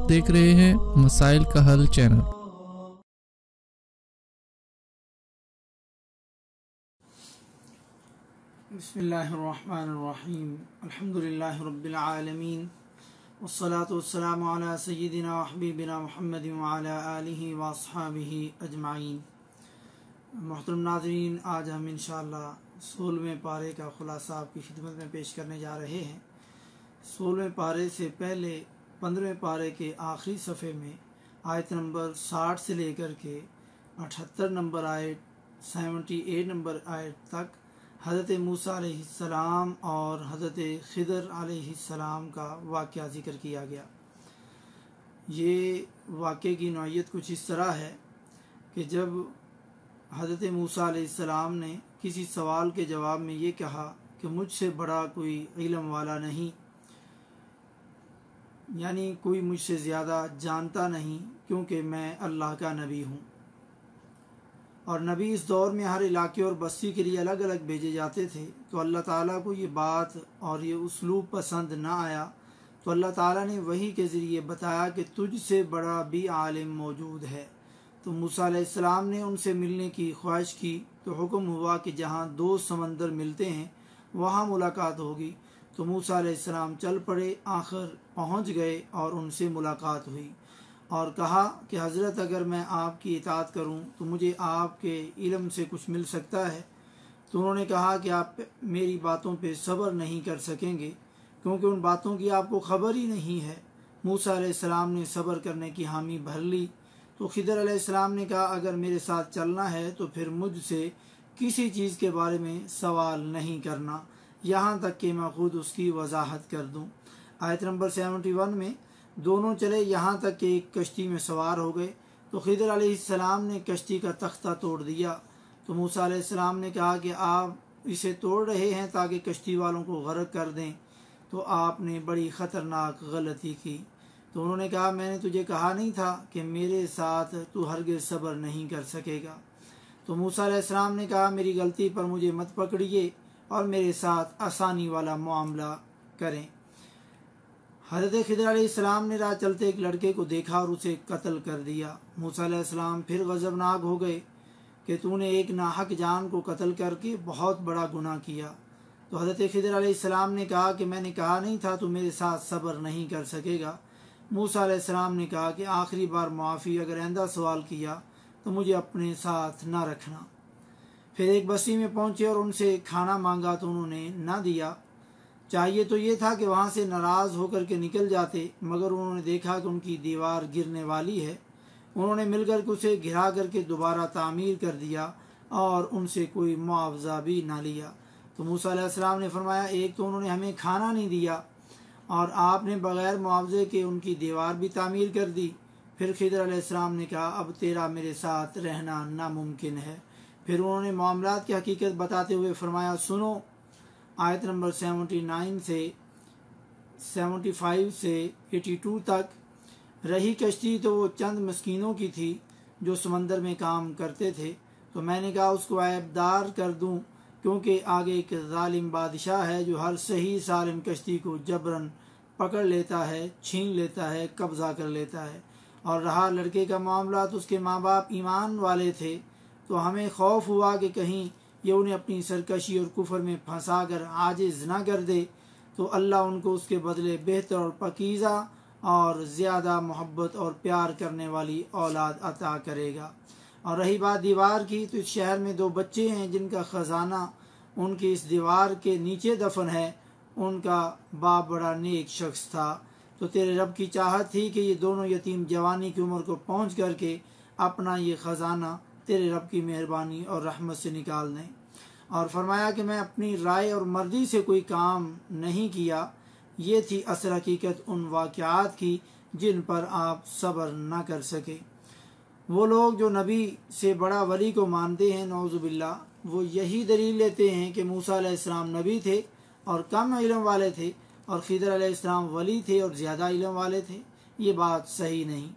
देख रहे हैं मसाइल का हल चैनल। बिस्मिल्लाहिर्रहमानिर्रहीम अल्हम्दुलिल्लाहि रब्बिल आलमीन वस्सलातु वस्सलामु अला सय्यिदिना व हबीबिना मुहम्मदिन व अला आलिहि व अस्हाबिहि अजमाइन। मोहतरम नाज़रीन, आज हम इंशाअल्लाह 16वें पारे का खुलासा आपकी खिदमत में पेश करने जा रहे हैं। 16वें पारे से पहले 15वें पारे के आखिरी सफ़े में आयत नंबर 60 से लेकर के 78 नंबर आयत 78 नंबर आयत तक हज़रत मूसा अलैहिस्सलाम और हज़रत खिदर अलैहिस्सलाम का वाक़या ज़िक्र किया गया। ये वाक़े की नौइयत कुछ इस तरह है कि जब हज़रत मूसा अलैहिस्सलाम ने किसी सवाल के जवाब में ये कहा कि मुझसे बड़ा कोई इल्म वाला नहीं, यानी कोई मुझसे ज़्यादा जानता नहीं, क्योंकि मैं अल्लाह का नबी हूँ। और नबी इस दौर में हर इलाके और बस्ती के लिए अलग अलग भेजे जाते थे। तो अल्लाह ताला को ये बात और ये उसलूब पसंद ना आया, तो अल्लाह ताला ने वही के ज़रिए बताया कि तुझसे बड़ा भी आलिम मौजूद है। तो मूसा अलैहिस्सलाम ने उनसे मिलने की ख्वाहिश की, तो हुक्म हुआ कि जहाँ दो समंदर मिलते हैं वहाँ मुलाकात होगी। तो मूसा अलैहिस्सलाम चल पड़े, आखिर पहुँच गए और उनसे मुलाकात हुई और कहा कि हज़रत, अगर मैं आपकी इताअत करूं तो मुझे आपके इल्म से कुछ मिल सकता है। तो उन्होंने कहा कि आप मेरी बातों पे सब्र नहीं कर सकेंगे, क्योंकि उन बातों की आपको खबर ही नहीं है। मूसा अलैहिस्सलाम ने सब्र करने की हामी भर ली। तो खिदर अलैहिस्सलाम ने कहा, अगर मेरे साथ चलना है तो फिर मुझसे किसी चीज़ के बारे में सवाल नहीं करना, यहाँ तक कि मैं खुद उसकी वजाहत कर दूँ। आयत नंबर 71 में दोनों चले, यहाँ तक कि एक कश्ती में सवार हो गए। तो खिदर अलैहिस्सलाम ने कश्ती का तख्ता तोड़ दिया। तो मूसा अलैहिस्सलाम ने कहा कि आप इसे तोड़ रहे हैं ताकि कश्ती वालों को गर्क कर दें, तो आपने बड़ी ख़तरनाक गलती की। तो उन्होंने कहा, मैंने तुझे कहा नहीं था कि मेरे साथ तू हरगिज़ सब्र नहीं कर सकेगा। तो मूसा अलैहिस्सलाम ने कहा, मेरी गलती पर मुझे मत पकड़िए और मेरे साथ आसानी वाला मामला करें। हज़रत खिदर अलैहिस्सलाम ने राह चलते एक लड़के को देखा और उसे कत्ल कर दिया। मूसा अलैहिस्सलाम फिर गज़बनाक हो गए कि तूने एक नाहक जान को कत्ल करके बहुत बड़ा गुनाह किया। तो हज़रत खिदर अलैहिस्सलाम ने कहा कि मैंने कहा नहीं था तू मेरे साथ सब्र नहीं कर सकेगा। मूसा अलैहिस्सलाम ने कहा कि आखिरी बार माफ़ी, अगर आइंदा सवाल किया तो मुझे अपने साथ ना रखना। फिर एक बस्ती में पहुँचे और उनसे खाना मांगा तो उन्होंने ना दिया। चाहिए तो ये था कि वहाँ से नाराज़ होकर के निकल जाते, मगर उन्होंने देखा कि उनकी दीवार गिरने वाली है। उन्होंने मिलकर के उसे घिरा करके दोबारा तामीर कर दिया और उनसे कोई मुआवजा भी ना लिया। तो मूसा अलैहिस्सलाम ने फरमाया, एक तो उन्होंने हमें खाना नहीं दिया और आपने बग़ैर मुआवजे के उनकी दीवार भी तामीर कर दी। फिर खिदर अलैहिस्सलाम ने कहा, अब तेरा मेरे साथ रहना नामुमकिन है। फिर उन्होंने मामलात की हकीकत बताते हुए फरमाया, सुनो, आयत नंबर 75 से 82 तक रही कश्ती तो वो चंद मस्कीनों की थी जो समंदर में काम करते थे। तो मैंने कहा उसको ऐबदार कर दूं, क्योंकि आगे एक जालिम बादशाह है जो हर सही सालिम कश्ती को जबरन पकड़ लेता है, छीन लेता है, कब्ज़ा कर लेता है। और रहा लड़के का मामला, तो उसके माँ बाप ईमान वाले थे, तो हमें खौफ हुआ कि कहीं ये उन्हें अपनी सरकशी और कुफर में फंसा कर आजिज़ ना कर दे, तो अल्लाह उनको उसके बदले बेहतर और पकीज़ा और ज़्यादा मोहब्बत और प्यार करने वाली औलाद अता करेगा। और रही बात दीवार की, तो इस शहर में 2 बच्चे हैं जिनका ख़जाना उनकी इस दीवार के नीचे दफन है। उनका बाप बड़ा नेक शख्स था। तो तेरे रब की चाहत थी कि ये दोनों यतीम जवानी की उम्र को पहुँच करके अपना ये ख़जाना तेरे रब की मेहरबानी और रहमत से निकाल दें। और फरमाया कि मैं अपनी राय और मर्जी से कोई काम नहीं किया। ये थी असल हकीकत उन वाक़यात की जिन पर आप सब्र न कर सके। वो लोग जो नबी से बड़ा वली को मानते हैं, नौज़ुबिल्लाह, वो यही दलील लेते हैं कि मूसा अलैहिस्सलाम नबी थे और कम इल्म वाले थे, और खिदर अलैहिस्सलाम वली थे और ज़्यादा इल्म वाले थे। ये बात सही नहीं।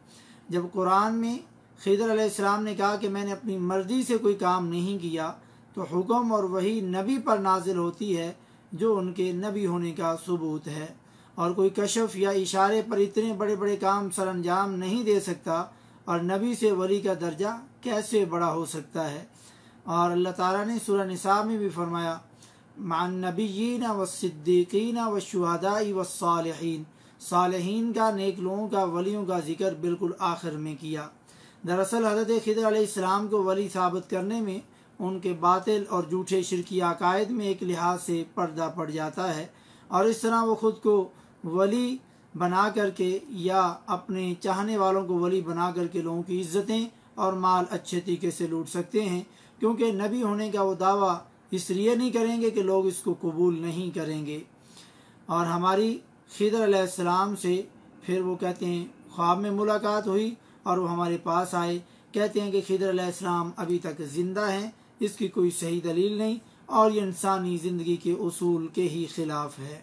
जब कुरान में खिदर अलैहिस्सलाम ने कहा कि मैंने अपनी मर्ज़ी से कोई काम नहीं किया, तो हुक्म और वही नबी पर नाजिल होती है जो उनके नबी होने का सबूत है। और कोई कशफ या इशारे पर इतने बड़े बड़े काम सरअंजाम नहीं दे सकता, और नबी से वली का दर्जा कैसे बड़ा हो सकता है। और अल्लाह ताला ने सूरह निसा में भी फरमाया, मान नबीयीन व सिद्दीकीन व शुहदाई व सालिहीन, सालिहीन का, नेक लोगों का, वलियों का जिक्र बिल्कुल आखिर में किया। दरअसल हज़रत खिदर अलैहिस्सलाम को वली साबित करने में उनके बातिल और झूठे शिरकी अकायद में एक लिहाज से पर्दा पड़ जाता है, और इस तरह वो खुद को वली बना करके या अपने चाहने वालों को वली बना करके लोगों की इज्जतें और माल अच्छे तरीके से लूट सकते हैं, क्योंकि नबी होने का वो दावा इसलिए नहीं करेंगे कि लोग इसको कबूल नहीं करेंगे। और हमारी खिदर अलैहिस्सलाम से फिर वो कहते हैं ख्वाब में मुलाकात हुई और वो हमारे पास आए, कहते हैं कि खिदर अलैहिस्सलाम अभी तक ज़िंदा हैं, इसकी कोई सही दलील नहीं और ये इंसानी ज़िंदगी के उसूल के ही खिलाफ है।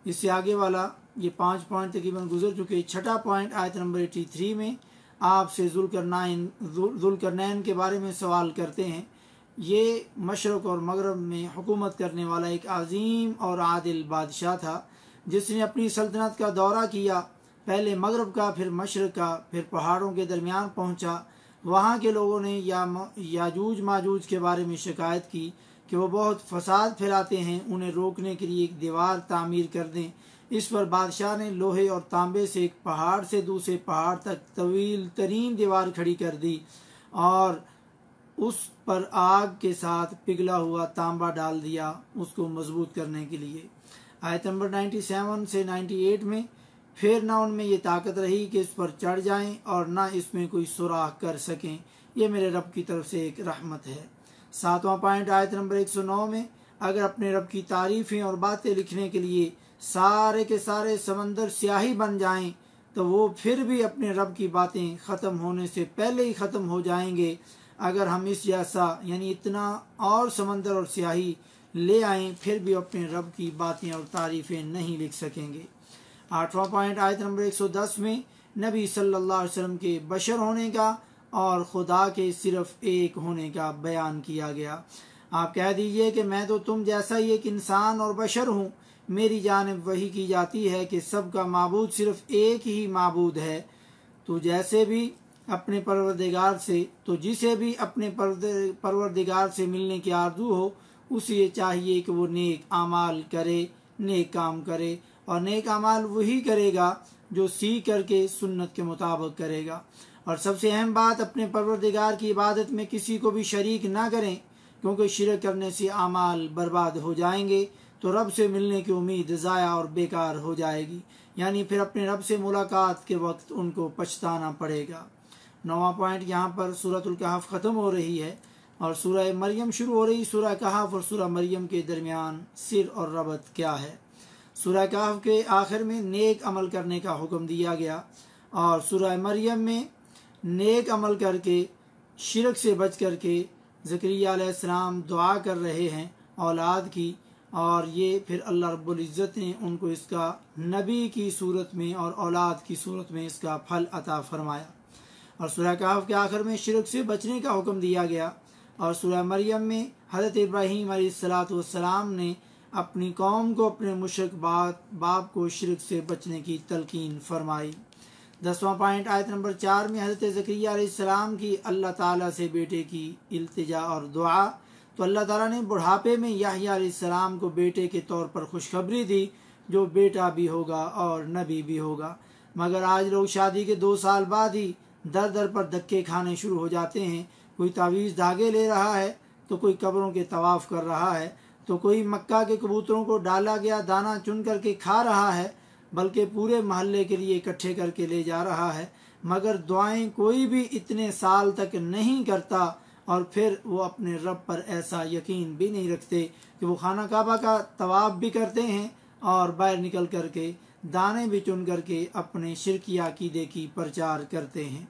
इससे आगे वाला ये 5 पॉइंट तकरीबन गुजर चुके। छठा पॉइंट आयत नंबर 83 में आपसे ज़ुल्करनैन के बारे में सवाल करते हैं। ये मशरक़ और मगरब में हुकूमत करने वाला एक अजीम और आदिल बादशाह था, जिसने अपनी सल्तनत का दौरा किया, पहले मगरब का, फिर मशरक़ का, फिर पहाड़ों के दरमियान पहुंचा। वहाँ के लोगों ने याजूज माजूज के बारे में शिकायत की कि वो बहुत फसाद फैलाते हैं, उन्हें रोकने के लिए एक दीवार तामीर कर दें। इस पर बादशाह ने लोहे और तांबे से एक पहाड़ से दूसरे पहाड़ तक तवील तरीन दीवार खड़ी कर दी और उस पर आग के साथ पिघला हुआ तांबा डाल दिया उसको मजबूत करने के लिए। आयत नंबर 97 से 98 में फिर ना उनमें ये ताकत रही कि इस पर चढ़ जाएं और ना इसमें कोई सुराख कर सकें, ये मेरे रब की तरफ से एक रहमत है। 7वां पॉइंट आयत नंबर 109 में अगर अपने रब की तारीफ़ें और बातें लिखने के लिए सारे के सारे समंदर स्याही बन जाएं तो वो फिर भी अपने रब की बातें ख़त्म होने से पहले ही ख़त्म हो जाएंगे। अगर हम इस जैसा यानी इतना और समंदर और स्याही ले आएं फिर भी अपने रब की बातें और तारीफ़ें नहीं लिख सकेंगे। 8वां पॉइंट आयत नंबर 110 में नबी सल्लल्लाहु अलैहि वसल्लम के बशर होने का और खुदा के सिर्फ एक होने का बयान किया गया। आप कह दीजिए कि मैं तो तुम जैसा ही एक इंसान और बशर हूँ, मेरी जानिब वही की जाती है कि सबका माबूद सिर्फ एक ही माबूद है। तो जैसे भी अपने परवरदिगार से तो जिसे भी अपने परवरदिगार से मिलने की आरज़ू हो उसे ये चाहिए कि वो नेक आमाल करे, नेक काम करे, और नेक आमाल वही करेगा जो सीख करके सुन्नत के मुताबिक करेगा। और सबसे अहम बात, अपने परवरदिगार की इबादत में किसी को भी शरीक ना करें, क्योंकि शिरक करने से आमाल बर्बाद हो जाएंगे तो रब से मिलने की उम्मीद ज़ाया और बेकार हो जाएगी, यानी फिर अपने रब से मुलाकात के वक्त उनको पछताना पड़ेगा। 9वां पॉइंट यहाँ पर सूरतुल कहफ ख़त्म हो रही है और सूरह मरियम शुरू हो रही। सूरह कहफ और सूरह मरियम के दरमियान सिर और रबत क्या है? सूरह कहफ के आखिर में नेक अमल करने का हुक्म दिया गया और सूरह मरियम में नेक अमल करके शिरक से बच करके ज़करिया अलैहिस्सलाम दुआ कर रहे हैं औलाद की, और ये फिर अल्लाह रब्बुल इज़्ज़त ने उनको इसका नबी की सूरत में और औलाद की सूरत में इसका फल अता फरमाया। और सूरह कहफ के आखिर में शिरक से बचने का हुक्म दिया गया और सूरह मरियम में हज़रत इब्राहीम अलैहिस्सलाम ने अपनी कौम को अपने मुशरिक बाप को शिरक से बचने की तलकीन फरमाई। 10वां पॉइंट आयत नंबर 4 में हज़रत ज़करिया अलैहिस्सलाम की अल्लाह ताला से बेटे की इल्तिजा और दुआ। तो अल्लाह ताला ने बुढ़ापे में याह्या अलैहिस्सलाम को बेटे के तौर पर खुशखबरी दी, जो बेटा भी होगा और नबी भी होगा। मगर आज लोग शादी के 2 साल बाद ही दर दर पर धक्के खाने शुरू हो जाते हैं। कोई तावीज़ धागे ले रहा है तो कोई कब्रों के तवाफ़ कर रहा है, तो कोई मक्का के कबूतरों को डाला गया दाना चुन करके खा रहा है, बल्कि पूरे महल्ले के लिए इकट्ठे करके ले जा रहा है। मगर दुआएं कोई भी इतने साल तक नहीं करता और फिर वो अपने रब पर ऐसा यकीन भी नहीं रखते कि वो खाना काबा का तवाफ़ भी करते हैं और बाहर निकल करके दाने भी चुन करके अपने शिरकी अकीदे की प्रचार करते हैं।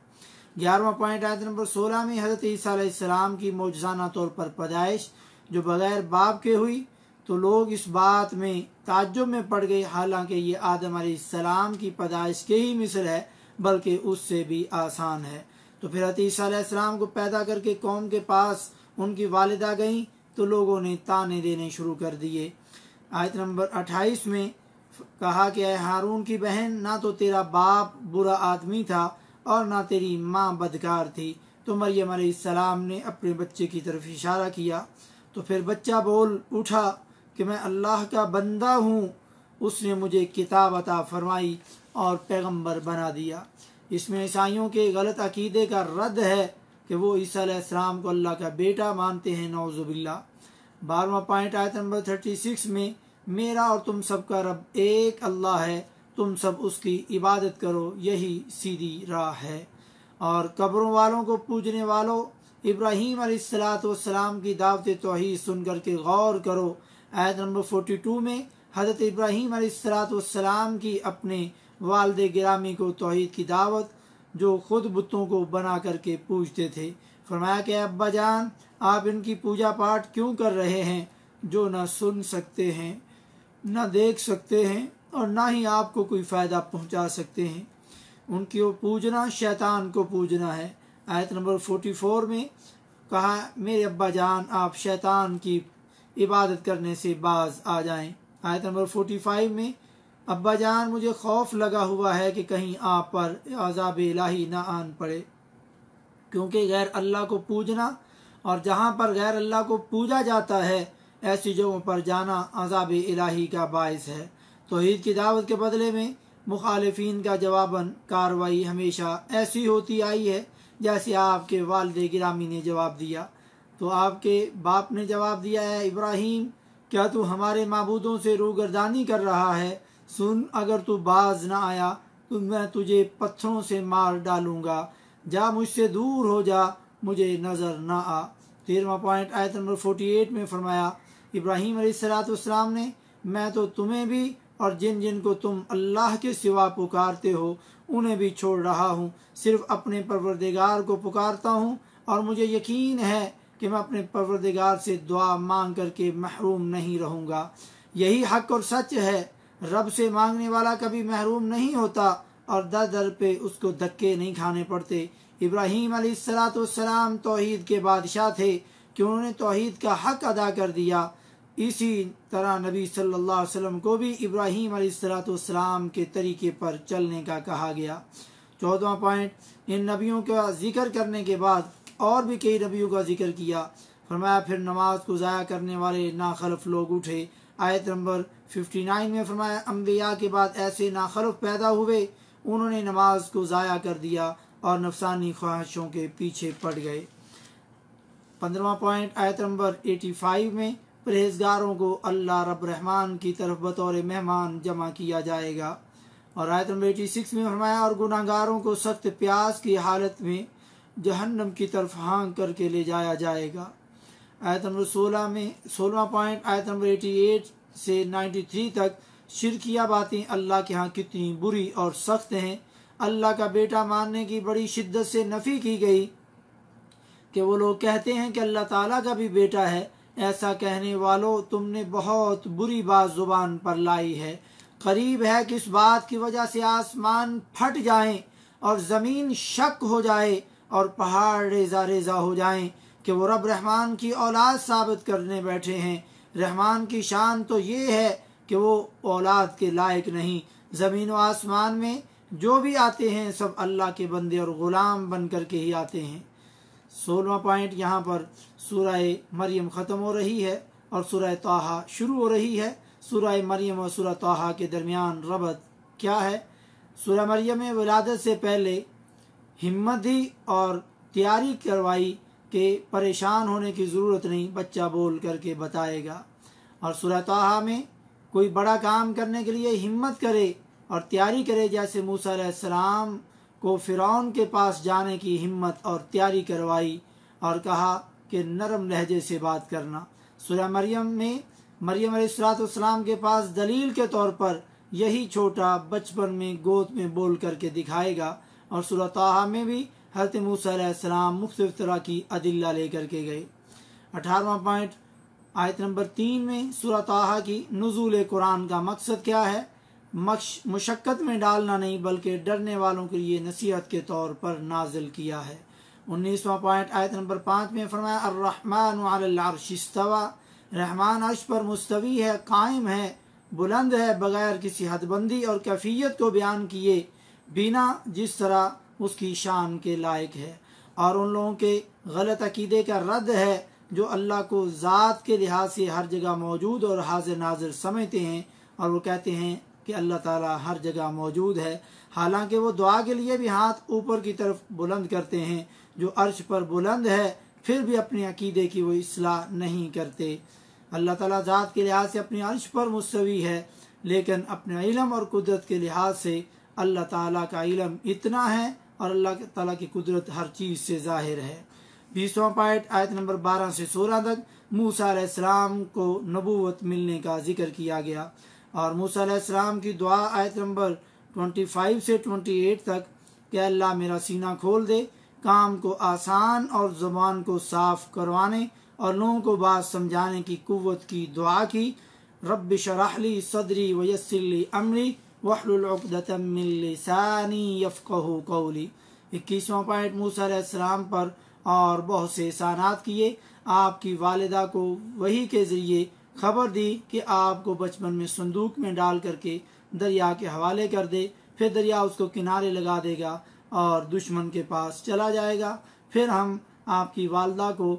11वां पॉइंट आयत नंबर 16 में हज़रत ईसा अलैहिस्सलाम की मौजज़ाना तौर पर पैदाइश जो बग़ैर बाप के हुई, तो लोग इस बात में ताज्जुब में पड़ गए, हालांकि ये आदम अलैहिस्सलाम की पैदाइश के ही मिसल है बल्कि उससे भी आसान है। तो फिर हज़रत ईसा अलैहिस्सलाम को पैदा करके कौम के पास उनकी वालिदा गईं तो लोगों ने ताने देने शुरू कर दिए। आयत नंबर 28 में कहा कि ऐ हारून की बहन, ना तो तेरा बाप बुरा आदमी था और ना तेरी माँ बदकार थी। तो मरियम अलैहिस्सलाम ने अपने बच्चे की तरफ इशारा किया तो फिर बच्चा बोल उठा कि मैं अल्लाह का बंदा हूँ, उसने मुझे किताब अता फरमाई और पैगंबर बना दिया। इसमें ईसाइयों के गलत अकीदे का रद्द है कि वो ईसा अलैहिस्सलाम को अल्लाह का बेटा मानते हैं, नौजुबिल्ला। 12वां पॉइंट आयत नंबर 36 में, मेरा और तुम सबका रब एक अल्लाह है, तुम सब उसकी इबादत करो, यही सीधी राह है। और कब्रों वालों को पूजने वालों, इब्राहीम अलैहिस्सलाम की दावत तौहीद सुन करके गौर करो। आयत नंबर 42 में हज़रत इब्राहीम अलैहिस्सलाम की अपने वालिद गिरामी को तौहीद की दावत, जो खुद बुतों को बना करके पूजते थे। फरमाया कि अब्बा जान, आप इनकी पूजा पाठ क्यों कर रहे हैं जो न सुन सकते हैं, न देख सकते हैं और ना ही आपको कोई फ़ायदा पहुंचा सकते हैं। उनकी वो पूजना शैतान को पूजना है। आयत नंबर 44 में कहा, मेरे अब्बा जान, आप शैतान की इबादत करने से बाज आ जाएं। आयत नंबर 45 में, अब्बा जान, मुझे खौफ लगा हुआ है कि कहीं आप पर अज़ाब इलाही ना आन पड़े, क्योंकि गैर अल्लाह को पूजना और जहाँ पर गैर अल्लाह को पूजा जाता है ऐसी जगहों पर जाना अज़ाब इलाही का बायस है। तौहीद की दावत के बदले में मुखालिफिन का जवाबन कार्रवाई हमेशा ऐसी होती आई है जैसे आपके वालिद गिरामी ने जवाब दिया। तो आपके बाप ने जवाब दिया है, इब्राहीम, क्या तू हमारे माबूदों से रूगर्दानी कर रहा है? सुन, अगर तू बाज न आया तो मैं तुझे पत्थरों से मार डालूंगा। जा, मुझसे दूर हो जा, मुझे नज़र न आ। 13वां पॉइंट आयत नंबर 48 में फरमाया, इब्राहीम अलैहिस्सलाम ने, मैं तो तुम्हें भी और जिन जिन को तुम अल्लाह के सिवा पुकारते हो उन्हें भी छोड़ रहा हूँ, सिर्फ अपने परवरदिगार को पुकारता हूँ और मुझे यकीन है कि मैं अपने परवरदिगार से दुआ मांग करके महरूम नहीं रहूँगा। यही हक और सच है। रब से मांगने वाला कभी महरूम नहीं होता और दर दर पे उसको धक्के नहीं खाने पड़ते। इब्राहीम अलैहिस्सलाम तौहीद के बादशाह थे कि उन्होंने तौहीद का हक अदा कर दिया। इसी तरह नबी सल्लल्लाहु अलैहि वसल्लम को भी इब्राहीम अलैहिस्सलाम के तरीके पर चलने का कहा गया। 14वां पॉइंट, इन नबियों का जिक्र करने के बाद और भी कई नबियों का जिक्र किया। फरमाया, फिर नमाज को ज़ाया करने वाले नाखलफ लोग उठे। आयत नंबर 59 में फरमाया, अम्बिया के बाद ऐसे नाखलफ पैदा हुए, उन्होंने नमाज को ज़ाया कर दिया और नफसानी ख्वाहिशों के पीछे पड़ गए। 15वां पॉइंट आयत नंबर 85 में, परहेजगारों को अल्लाह रब रहमान की तरफ बतौर मेहमान जमा किया जाएगा। और आयत नंबर 86 में फरमाया, और गुनाहगारों को सख्त प्यास की हालत में जहन्नम की तरफ हाँक करके ले जाया जाएगा। आयत नंबर 16वां पॉइंट आयत नंबर 88 से 93 तक, शिरकिया बातें अल्लाह के यहाँ कितनी बुरी और सख्त हैं। अल्लाह का बेटा मानने की बड़ी शिद्दत से नफ़ी की गई कि वो लोग कहते हैं कि अल्लाह ताला का भी बेटा है। ऐसा कहने वालों, तुमने बहुत बुरी बात जुबान पर लाई है। करीब है कि इस बात की वजह से आसमान फट जाएं और ज़मीन शक हो जाए और पहाड़ रेजा रेजा हो जाएं कि वो रब रहमान की औलाद साबित करने बैठे हैं। रहमान की शान तो ये है कि वो औलाद के लायक नहीं। ज़मीन व आसमान में जो भी आते हैं सब अल्लाह के बंदे और ग़ुलाम बन कर के ही आते हैं। 16वां पॉइंट, यहाँ पर सूरह मरियम ख़त्म हो रही है और सूरह ताहा शुरू हो रही है। सूरह मरियम और सूरह ताहा के दरमियान रबत क्या है? सूरह मरियम में विलादत से पहले हिम्मत दी और तैयारी करवाई कि परेशान होने की ज़रूरत नहीं, बच्चा बोल करके बताएगा। और सूरह ताहा में कोई बड़ा काम करने के लिए हिम्मत करे और तैयारी करे, जैसे मूसा अलैहिस्सलाम को फ़िरौन के पास जाने की हिम्मत और तैयारी करवाई और कहा कि नरम लहजे से बात करना। सूरह मरियम में मरियम अलैहिस्सलाम के पास दलील के तौर पर यही छोटा बचपन में गोद में बोल करके दिखाएगा। और सूरह ताहा में भी हज़रत मूसा अलैहिस्सलाम मुख्तलिफ तरह की अदिल्ला लेकर के गए। 18वां पॉइंट आयत नंबर 3 में सूरह ताहा की नुज़ूल कुरान का मकसद क्या है? मुशक्क़त में डालना नहीं बल्कि डरने वालों के लिए नसीहत के तौर पर नाजिल किया है। 19वां पॉइंट आयत नंबर 5 में फरमाया, अर्रहमानु अलल अर्श इस्तवा, रहमान अर्श पर मुस्तवी है, कायम है। बुलंद है बगैर किसी हदबंदी और कैफियत को बयान किए बिना, जिस तरह उसकी शान के लायक है। और उन लोगों के गलत अकीदे का रद्द है जो अल्लाह को ज़ात के लिहाज से हर जगह मौजूद और हाजिर नाजिर समझते हैं और वो कहते हैं कि अल्लाह ताला हर जगह मौजूद है, हालांकि वो दुआ के लिए भी हाथ ऊपर की तरफ बुलंद करते हैं जो अर्श पर बुलंद है, फिर भी अपने अकीदे की वो इस्लाह नहीं करते। अल्लाह ताला ज़ात के लिहाज से अपने अर्श पर मुस्तवी है, लेकिन अपने इल्म और कुदरत के लिहाज से अल्लाह ताला का इल्म इतना है और अल्लाह ताला की कुदरत हर चीज़ से ज़ाहिर है। 20वां पायट आयत नंबर 12 से 16 तक मूसा अलैहिस्सलाम को नबूवत मिलने का जिक्र किया गया और मूसा अलैहिस्सलाम की दुआ आयत नंबर 25 से 28 तक कि अल्लाह मेरा सीना खोल दे, काम को आसान और ज़ुबान को साफ करवाने और लोगों को बात समझाने की कुव्वत की दुआ की। रब्बि शरह ली सदरी व यस्सिर ली अमरी वहलुल उक़दतम मिन लिसानी यफ़क़हू क़ौली। 21वां पॉइंट मूसा अलैहिस्सलाम पर और बहुत से एहसानात किए। आपकी वालिदा को वही के ज़रिए खबर दी कि आपको बचपन में संदूक में डाल करके दरिया के हवाले कर दे, फिर दरिया उसको किनारे लगा देगा और दुश्मन के पास चला जाएगा। फिर हम आपकी वालिदा को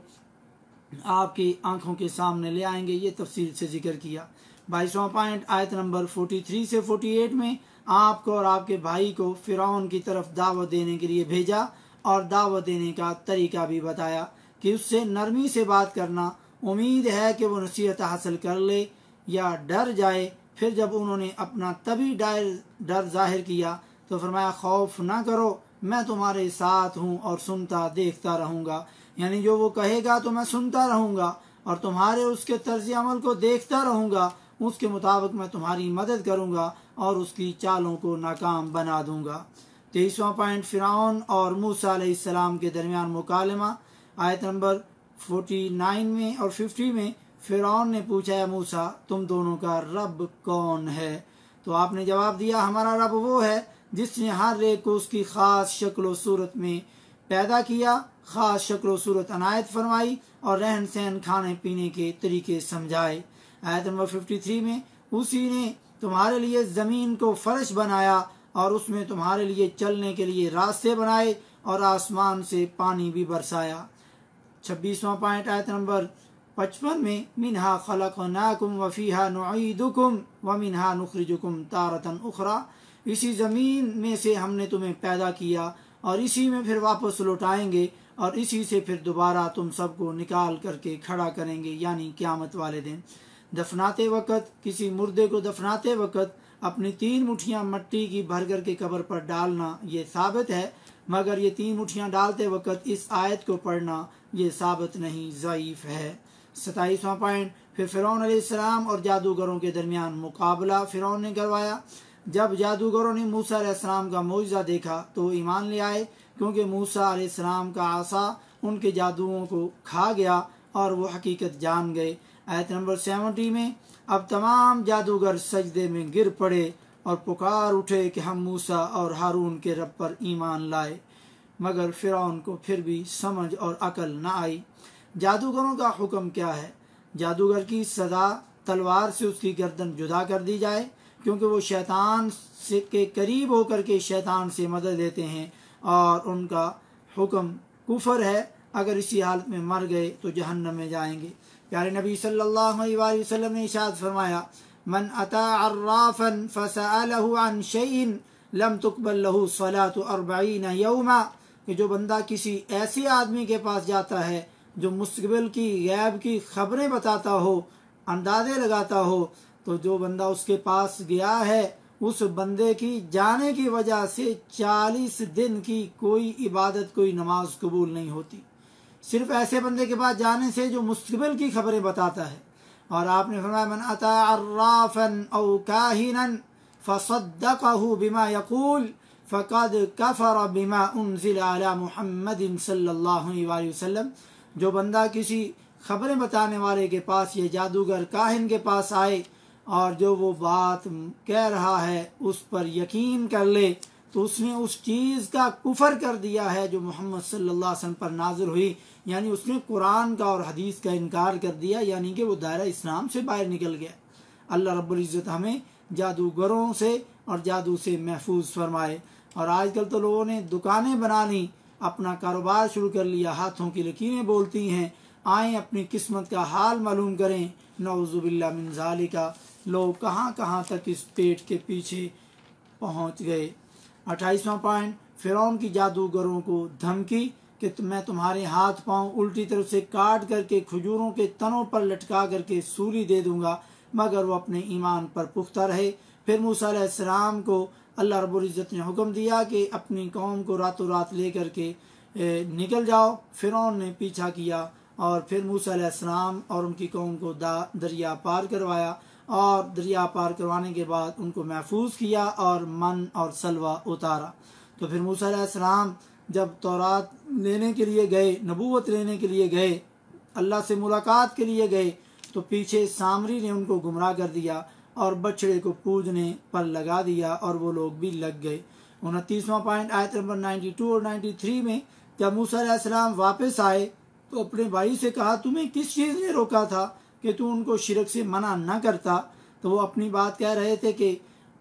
आपकी आंखों के सामने ले आएंगे। ये तफसील से जिक्र किया। 22वां पॉइंट आयत नंबर 43 से 48 में आपको और आपके भाई को फिरौन की तरफ दावत देने के लिए भेजा और दावत देने का तरीका भी बताया कि उससे नरमी से बात करना, उम्मीद है कि वो नसीहत हासिल कर ले या डर जाए। फिर जब उन्होंने अपना तभी डर जाहिर किया तो फरमाया खौफ ना करो, मैं तुम्हारे साथ हूँ और सुनता देखता रहूँगा। यानी जो वो कहेगा तो मैं सुनता रहूँगा और तुम्हारे उसके तर्ज अमल को देखता रहूँगा, उसके मुताबिक मैं तुम्हारी मदद करूँगा और उसकी चालों को नाकाम बना दूँगा। 23वां पॉइंट फिरौन और मूसा अलैहिस्सलाम के दरमियान मुकालमा आयत नंबर 49 में और 50 में फिरौन ने पूछा है मूसा तुम दोनों का रब कौन है? तो आपने जवाब दिया हमारा रब वो है जिसने हर एक को उसकी ख़ास शक्ल व सूरत में पैदा किया, ख़ास शक्ल व सूरत अनायत फरमाई और रहन सहन खाने पीने के तरीके समझाए। आयत नंबर 53 में उसी ने तुम्हारे लिए ज़मीन को फर्श बनाया और उसमें तुम्हारे लिए चलने के लिए रास्ते बनाए और आसमान से पानी भी बरसाया। 26वां पॉइंट आयत नंबर 55 में मिनहा खलक़नाकुम व फ़ीहा नुईदुकुम व मिनहा नुखरिजुकुम तारतन उखरा। इसी ज़मीन में से हमने तुम्हें पैदा किया और इसी में फिर वापस लौटाएंगे और इसी से फिर दोबारा तुम सबको निकाल करके खड़ा करेंगे, यानी क़यामत वाले दिन। दफनाते वक़्त, किसी मुर्दे को दफनाते वक़्त अपनी 3 मुठ्ठियाँ मिट्टी की भर कर के कब्र पर डालना ये साबित है, मगर ये 3 मुठ्ठियाँ डालते वक़्त इस आयत को पढ़ना ये साबित नहीं, ज़ईफ़ है। 27वां पॉइंट फिर फ़िरौन अलैहिस्सलाम और जादूगरों के दरमियान मुकाबला फ़िरौन ने करवाया। जब जादूगरों ने मूसा अलैहिस्सलाम का मौजज़ा देखा तो ईमान ले आए, क्योंकि मूसा अलैहिस्सलाम का आसा उनके जादुओं को खा गया और वो हकीकत जान गए। आयत नंबर 70 में अब तमाम जादूगर सजदे में गिर पड़े और पुकार उठे कि हम मूसा और हारून के रब पर ईमान लाए, मगर फ़िरौन को फिर भी समझ और अकल न आई। जादूगरों का हुक्म क्या है? जादूगर की सज़ा तलवार से उसकी गर्दन जुदा कर दी जाए, क्योंकि वो शैतान से के करीब होकर के शैतान से मदद लेते हैं और उनका हुक्म कुफर है। अगर इसी हालत में मर गए तो जहन्नम में जाएंगे। प्यारे नबी सल्लल्लाहु अलैहि वसल्लम ने इरशाद फरमाया मन अता अर्राफन फसअलहु अन शैइन लम तुकबल लहु सलातु 40 यौमा, कि जो बंदा किसी ऐसे आदमी के पास जाता है जो मुस्तकबिल की गैब की खबरें बताता हो, अंदाजे लगाता हो, तो जो बंदा उसके पास गया है उस बंदे की जाने की वजह से 40 दिन की कोई इबादत, कोई नमाज कबूल नहीं होती, सिर्फ ऐसे बंदे के पास जाने से जो मुस्तकबिल की खबरें बताता है। और आपने फरमाया मन अता अर्राफन औ काहिनन फसद्दक़हु बिमा यक़ूल फ़क़द कफ़र बिमा उन्ज़िला अला मुहम्मदिन सल्लल्लाहु अलैहि वसल्लम। जो बंदा किसी खबरें बताने वाले के पास, ये जादूगर काहिन के पास आए और जो वो बात कह रहा है उस पर यकीन कर ले, तो उसने उस चीज़ का कुफर कर दिया है जो मोहम्मद सल्लल्लाहु अलैहि वसल्लम पर नाजिल हुई, यानी उसने कुरान का और हदीस का इनकार कर दिया, यानी कि वो दायरा इस्लाम से बाहर निकल गया। अल्लाह रब्बुल इज़्ज़त हमें जादूगरों से और जादू से महफूज फरमाए। और आजकल तो लोगों ने दुकानें बना ली, अपना कारोबार शुरू कर लिया, हाथों की लकीरें बोलती हैं। आएँ अपनी किस्मत का हाल मालूम करें। नऊज़ुबिल्लाह मिन ज़ालिका, लोग कहाँ कहाँ तक इस पेट के पीछे पहुँच गए। 28वां पॉइंट, फ़िरौन की जादूगरों को धमकी कि मैं तुम्हारे हाथ पांव उल्टी तरफ से काट करके खजूरों के तनों पर लटका करके सूली दे दूंगा, मगर वो अपने ईमान पर पुख्ता रहे। फिर मूसा अलैहिस्सलाम को अल्लाह रब्बुल इज़्ज़त ने हुक्म दिया कि अपनी कौम को रातों रात ले करके निकल जाओ। फ़िरौन ने पीछा किया और फिर मूसा अलैहिस्सलाम और उनकी कौम को दरिया पार करवाया, और दरिया पार करवाने के बाद उनको महफूज किया और मन और सलवा उतारा। तो फिर मूसा अलैहिस्सलाम जब तौरात लेने के लिए गए, नबूवत लेने के लिए गए, अल्लाह से मुलाकात के लिए गए, तो पीछे सामरी ने उनको गुमराह कर दिया और बछड़े को पूजने पर लगा दिया और वो लोग भी लग गए। 29वां पॉइंट, आयत नंबर 92 और 93 में जब मूसा अलैहिस्सलाम वापस आए तो अपने भाई से कहा, तुम्हें किस चीज़ ने रोका था कि तू उनको शिरक से मना न करता? तो वो अपनी बात कह रहे थे कि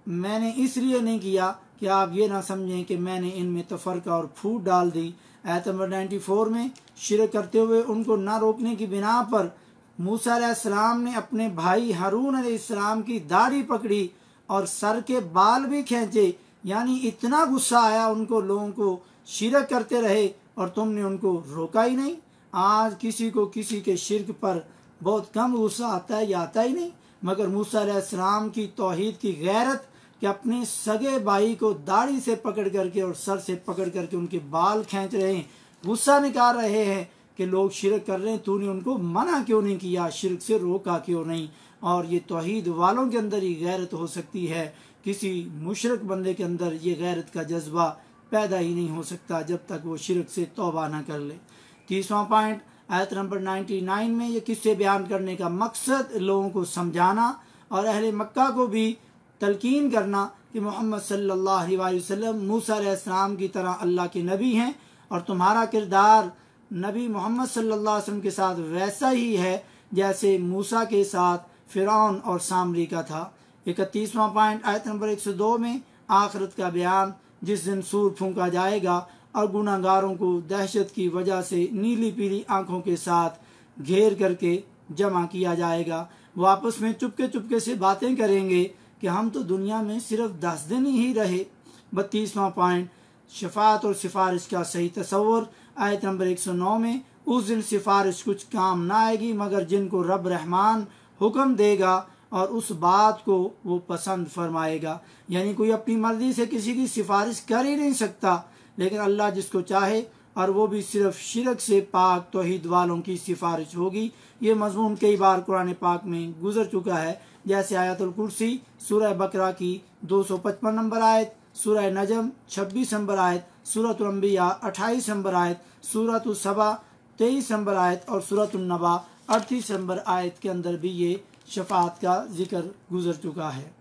मैंने इसलिए नहीं किया कि आप ये ना समझें कि मैंने इनमें तफरका और फूट डाल दी। आयत नंबर 94 में शिरक करते हुए उनको ना रोकने की बिना पर मूसा अलैहिस्सलाम ने अपने भाई हारून अलैहिस्सलाम की दाढ़ी पकड़ी और सर के बाल भी खींचे। यानी इतना गुस्सा आया उनको, लोगों को शिरक करते रहे और तुमने उनको रोका ही नहीं। आज किसी को किसी के शिरक पर बहुत कम गुस्सा आता है या आता ही नहीं, मगर मूसा अलैहिस्सलाम की तौहीद की गैरत कि अपने सगे भाई को दाढ़ी से पकड़ करके और सर से पकड़ करके उनके बाल खींच रहे हैं, गुस्सा निकाल रहे हैं कि लोग शिरक कर रहे हैं, तूने उनको मना क्यों नहीं किया, शिरक से रोका क्यों नहीं। और ये तौहीद वालों के अंदर ही गैरत हो सकती है, किसी मुशरक बंदे के अंदर ये गैरत का जज्बा पैदा ही नहीं हो सकता जब तक वो शिरक से तौबा ना कर ले। 30वां पॉइंट, आयत नंबर 99 में ये किस्से बयान करने का मकसद लोगों को समझाना और अहले मक्का को भी तलकीन करना कि मोहम्मद सल्लल्लाहु अलैहि वसल्लम मूसा अलैहिस्सलाम की तरह अल्लाह के नबी हैं और तुम्हारा किरदार नबी मोहम्मद सल्लल्लाहु अलैहि वसल्लम के साथ वैसा ही है जैसे मूसा के साथ फ़िरौन और सामरी का था। 31वां पॉइंट, आयत नंबर 102 में आखिरत का बयान, जिस दिन सूर फूंका जाएगा और गुनाहगारों को दहशत की वजह से नीली पीली आंखों के साथ घेर करके जमा किया जाएगा। वो आपस में चुपके चुपके से बातें करेंगे कि हम तो दुनिया में सिर्फ 10 दिन ही रहे। 32वां पॉइंट, शफात और सिफारिश का सही तस्वुर, आयत नंबर 109 में उस दिन सिफारिश कुछ काम ना आएगी मगर जिनको रब रहमान हुक्म देगा और उस बात को वो पसंद फरमाएगा। यानी कोई अपनी मर्जी से किसी की सिफारिश कर ही नहीं सकता, लेकिन अल्लाह जिसको चाहे, और वो भी सिर्फ शिरक से पाक तौहीद वालों की सिफारिश होगी। ये मजमून कई बार कुरान पाक में गुजर चुका है, जैसे आयतुल कुर्सी सूरह बकरा की 255 नंबर आयत, सूरह नजम 26 नंबर आयत, सूरतुल अंबिया 28 नंबर आयत, सूरतुल सबा 23 नंबर आयत और सूरतुल नबा 38 नंबर आयत के अंदर भी ये शफात का जिक्र गुजर चुका है।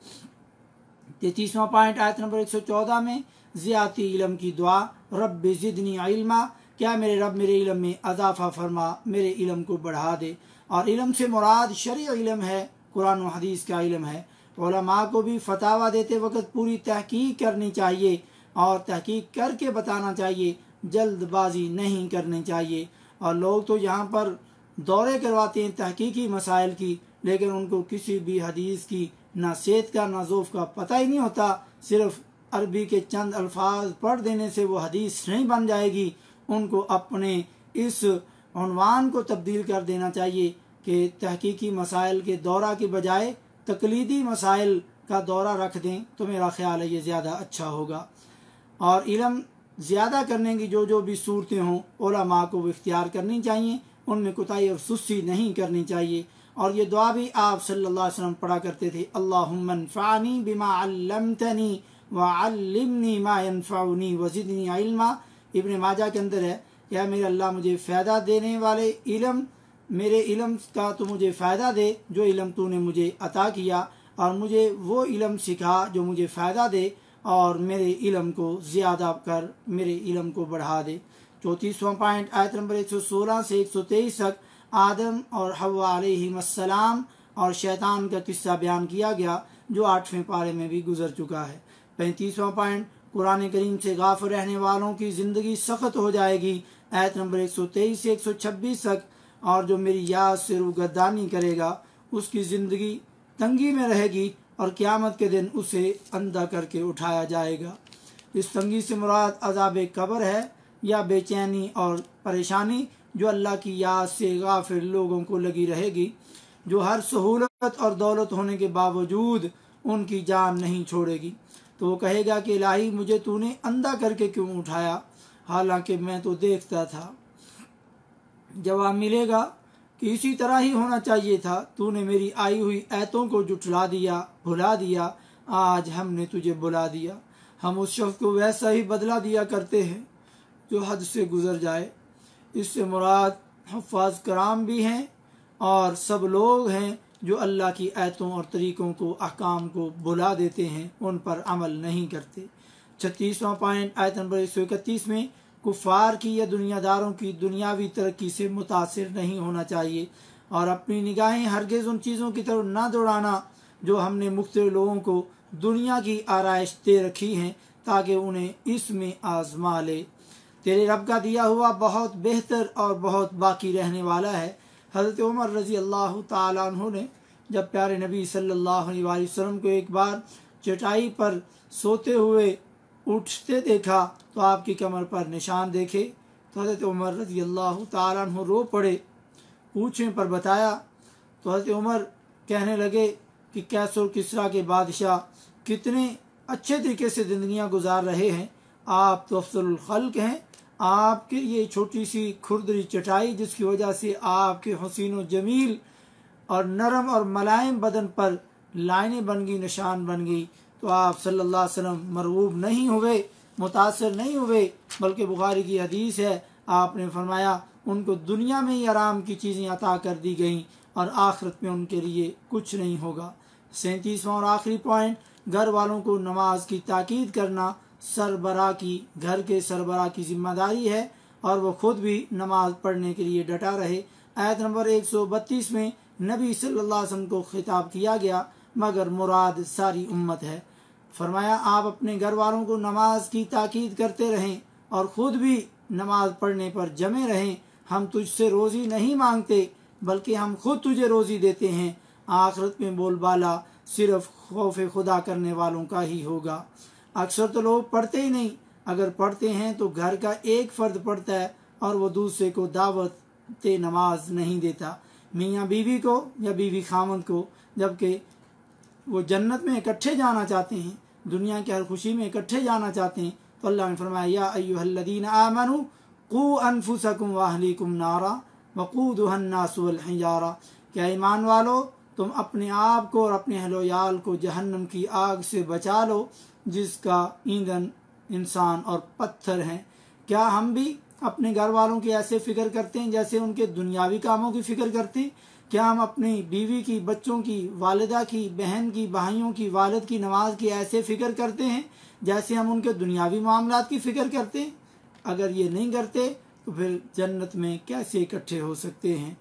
33वां पॉइंट, आयत नंबर 114 में ज़ियाती इल्म की दुआ, रब्बि ज़िदनी इल्मा, क्या मेरे रब मेरे इल्म में अज़ाफ़ा फरमा, मेरे इल्म को बढ़ा दे। और इल्म से मुराद शरई इल्म है, कुरान और हदीस का इल्म है। उलमा को भी फतावा देते वक्त पूरी तहकीक करनी चाहिए और तहकीक करके बताना चाहिए, जल्दबाजी नहीं करनी चाहिए। और लोग तो यहाँ पर दौरे करवाते हैं तहकीकी मसाइल की, लेकिन उनको किसी भी हदीस की ना सेहत का ना ज़ौफ़ का पता ही नहीं होता। सिर्फ अरबी के चंद अल्फाज पढ़ देने से वो हदीस नहीं बन जाएगी। उनको अपने इस उन्वान को तब्दील कर देना चाहिए कि तहकीकी मसाइल के दौरा के बजाय तकलीदी मसाइल का दौरा रख दें, तो मेरा ख्याल है ये ज़्यादा अच्छा होगा। और इल्म ज़्यादा करने की जो भी सूरतें हों उलमा को इख्तियार करनी चाहिए, उनमें कुताही और सुस्ती नहीं करनी चाहिए। और ये दुआ भी आप सल्लल्लाहु अलैहि वसल्लम पढ़ा करते थे, अल्लाहुम्मा अन्फ़अनी बिमा अल्लमतनी व अल्लिमनी मा यनफ़उनी व ज़िदनी इल्मा। इब्न माजा के अंदर है, या मेरे अल्लाह मुझे फ़ायदा देने वाले इल्म, मेरे इल्म का तो मुझे फ़ायदा दे जो इल्म तूने मुझे अता किया, और मुझे वो इल्म सिखा जो मुझे फ़ायदा दे, और मेरे इल्म को ज़्यादा कर, मेरे इल्म को बढ़ा दे। 34वां पॉइंट, आयत नंबर 116 से 123 तक आदम और हव्वा अलैहिस्सलाम और शैतान का किस्सा बयान किया गया जो 8वें पारे में भी गुजर चुका है। 35वां पॉइंट, कुरान करीम से गाफिल रहने वालों की ज़िंदगी सख्त हो जाएगी, आयत नंबर 123 से 126 तक। और जो मेरी याद से रूगर्दानी करेगा उसकी ज़िंदगी तंगी में रहेगी और क़यामत के दिन उसे अंधा करके उठाया जाएगा। इस तंगी से मुराद अज़ाब कब्र है या बेचैनी और परेशानी जो अल्लाह की याद से गाफिल लोगों को लगी रहेगी, जो हर सहूलत और दौलत होने के बावजूद उनकी जान नहीं छोड़ेगी। तो वो कहेगा कि इलाही मुझे तूने अंधा करके क्यों उठाया, हालांकि मैं तो देखता था। जवाब मिलेगा कि इसी तरह ही होना चाहिए था, तूने मेरी आई हुई आयतों को जुटला दिया, भुला दिया, आज हमने तुझे बुला दिया। हम उस शख्स को वैसा ही बदला दिया करते हैं जो हद से गुजर जाए। इससे मुराद हफ़ाज़ कराम भी हैं और सब लोग हैं जो अल्लाह की आयतों और तरीक़ों को, अहकाम को भुला देते हैं, उन पर अमल नहीं करते। 36वां पॉइंट, आयत नंबर 131 में कुफ़ार की या दुनियादारों की दुनियावी तरक्की से मुतासिर नहीं होना चाहिए और अपनी निगाहें हरगिज़ उन चीज़ों की तरफ ना दौड़ाना जो हमने मुख्तलिफ लोगों को दुनिया की आराइश दे रखी हैं ताकि उन्हें इसमें आजमा ले। तेरे रब का दिया हुआ बहुत बेहतर और बहुत बाकी रहने वाला है। हज़रत उमर रज़ी अल्लाह ताला अन्हु ने जब प्यारे नबी सल्लल्लाहु अलैहि वसल्लम को एक बार चटाई पर सोते हुए उठते देखा तो आपकी कमर पर निशान देखे तो हज़रत उमर रज़ी अल्लाह ताला अन्हु रो पड़े। पूछने पर बताया तो हज़रत उमर कहने लगे कि कैसर किसरा के बादशाह कितने अच्छे तरीके से ज़िंदगियाँ गुजार रहे हैं, आप तो अफज़लुल खल्क़ हैं। आपके ये छोटी सी खुरदरी चटाई जिसकी वजह से आपके हसीन व जमील और नरम और मुलायम बदन पर लाइनें बन गई, निशान बन गई, तो आप सल्लल्लाहु अलैहि वसल्लम मरगूब नहीं हुए, मुतासर नहीं हुए, बल्कि बुखारी की हदीस है, आपने फरमाया उनको दुनिया में ही आराम की चीज़ें अता कर दी गईं और आखिरत में उनके लिए कुछ नहीं होगा। 37वां और आखिरी पॉइंट, घर वालों को नमाज की ताकीद करना सरबराह की, घर के सरबराह की जिम्मेदारी है और वो खुद भी नमाज पढ़ने के लिए डटा रहे। आयत नंबर 132 में नबी सल्लल्लाहु अलैहि वसल्लम को खिताब किया गया मगर मुराद सारी उम्मत है। फरमाया आप अपने घर वालों को नमाज की ताकीद करते रहें और ख़ुद भी नमाज पढ़ने पर जमे रहें। हम तुझसे रोज़ी नहीं मांगते बल्कि हम खुद तुझे रोज़ी देते हैं। आखिरत में बोलबाला सिर्फ खौफ खुदा करने वालों का ही होगा। अक्सर तो लोग पढ़ते ही नहीं, अगर पढ़ते हैं तो घर का एक फ़र्द पढ़ता है और वो दूसरे को दावत नमाज नहीं देता, मियाँ बीवी को या बीवी खामद को, जबकि वो जन्नत में इकट्ठे जाना चाहते हैं, दुनिया की हर खुशी में इकट्ठे जाना चाहते हैं। तो अल्लाह ने फरमाया या अय्युहल्लज़ीना आमनू कू अनफुसकुम व अहलीकुम नारा वक़ूदुहन नास वल हिजारा, क्या ईमान वालो तुम अपने आप को और अपने अहलो याल को जहन्नम की आग से बचा लो जिसका ईंधन इंसान और पत्थर हैं। क्या हम भी अपने घर वालों की ऐसे फ़िक्र करते हैं जैसे उनके दुनियावी कामों की फ़िक्र करते हैं? क्या हम अपनी बीवी की, बच्चों की, वालिदा की, बहन की, भाइयों की, वालिद की नमाज की ऐसे फ़िक्र करते हैं जैसे हम उनके दुनियावी मामलात की फ़िक्र करते हैं? अगर ये नहीं करते तो फिर जन्नत में कैसे इकट्ठे हो सकते हैं?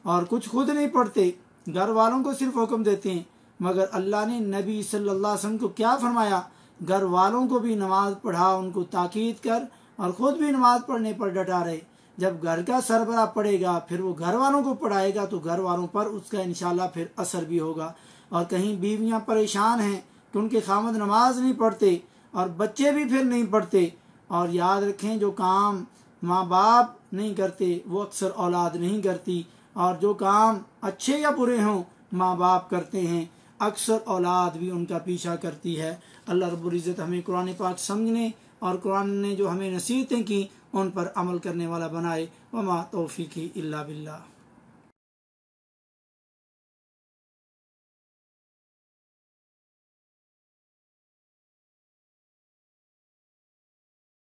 और कुछ खुद नहीं पढ़ते, घर वालों को सिर्फ हुक्म देते हैं, मगर अल्लाह ने नबी सल्लल्लाहु अलैहि वसल्लम को क्या फरमाया, घर वालों को भी नमाज पढ़ा, उनको ताकीद कर और ख़ुद भी नमाज पढ़ने पर डटा रहे। जब घर का सरबराह पढ़ेगा फिर वो घर वालों को पढ़ाएगा तो घर वालों पर उसका इंशाल्लाह फिर असर भी होगा। और कहीं बीवियां परेशान हैं कि उनके खामद नमाज नहीं पढ़ते और बच्चे भी फिर नहीं पढ़ते, और याद रखें जो काम माँ बाप नहीं करते वो अक्सर औलाद नहीं करती, और जो काम अच्छे या बुरे हों माँ बाप करते हैं अक्सर औलाद भी उनका पीछा करती है। अल्लाह रब्बुल इज़्ज़त हमें कुरान पाक समझने और कुरान ने जो हमें नसीहतें की उन पर अमल करने वाला बनाए। वमा तौफीकी इल्ला बिल्लाह।